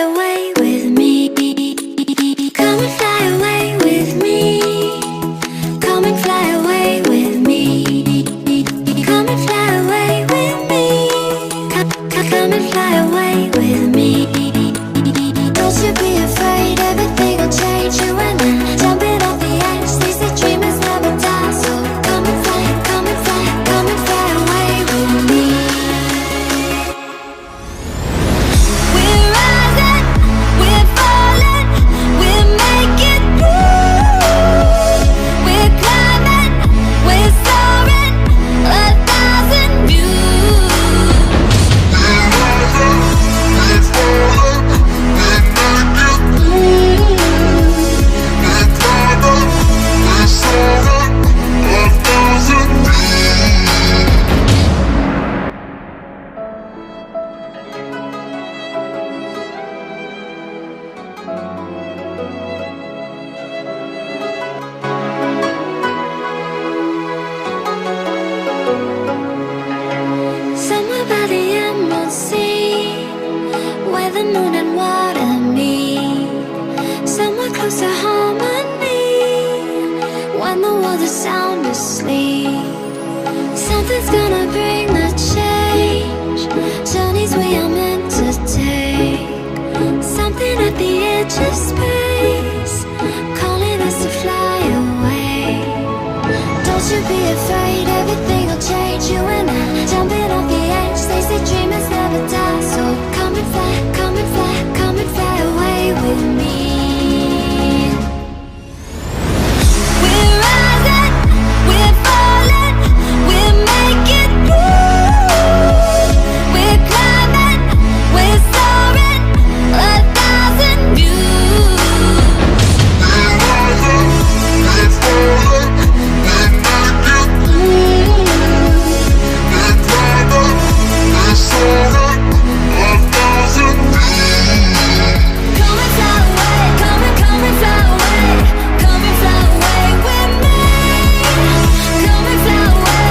away with me. Come and fly away with me. Come and fly away with me. Come and fly away with me. Come and fly away with me. Don't you be afraid, everything will change. You and I, jumping off the edge. They say dreamers never die, so come and fly, come and fly, come and fly away with me. We're rising, we're falling, we're making through. We're climbing, we're soaring, 1,000 views. We're rising, we're falling, we're making through. We're climbing, we're soaring, 1,000 views. Somewhere by the emerald sea, where the moon and water meet. Somewhere close to harmony, when the world is sound asleep. Something's gonna bring the change, journeys we are meant to take. Something at the edge of space, calling us to fly away. Don't you be afraid, everything will change. You and I, jumping off the edge. They say dreamers never die, so come and fly, come and fly, come and fly away with me. We're rising, we're falling, we're making through. We're climbing, we're soaring, 1,000 views. We're rising, we're falling, we're making through. We're climbing, we're soaring, 1,000 views. Come and fly away, come and fly away, come and fly away with me. Come and fly away,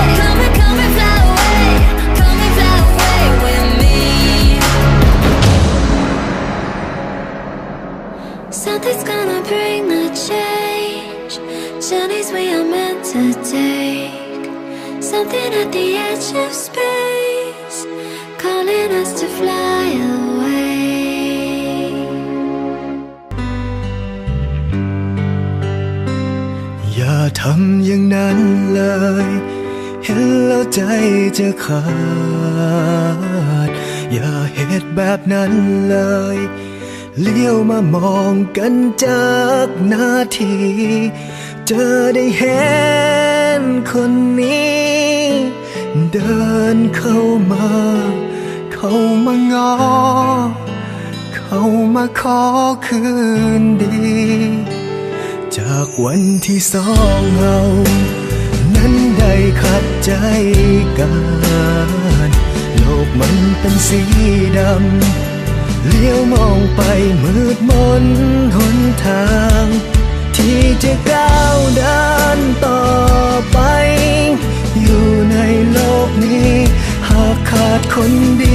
come and fly away, come and fly away with me. Something's gonna bring the change, journeys we are meant to take. Something at the edge of space, calling us to fly away. อย่าทำอย่างนั้นเลย เห็นแล้วใจจะขาด อย่าเหตุแบบนั้นเลย เลี้ยวมามองกันจากนาที เจอได้เห็นคนนี้ เดินเข้ามาง้อ เข้ามาขอคืนดี จากวันที่สองเรานั้นได้ขัดใจกัน โลกมันเป็นสีดำ เลี้ยวมองไปมืดมนหนทาง ที่จะก้าวเดินต่อไป อยู่ในโลกนี้ หากขาดคนดี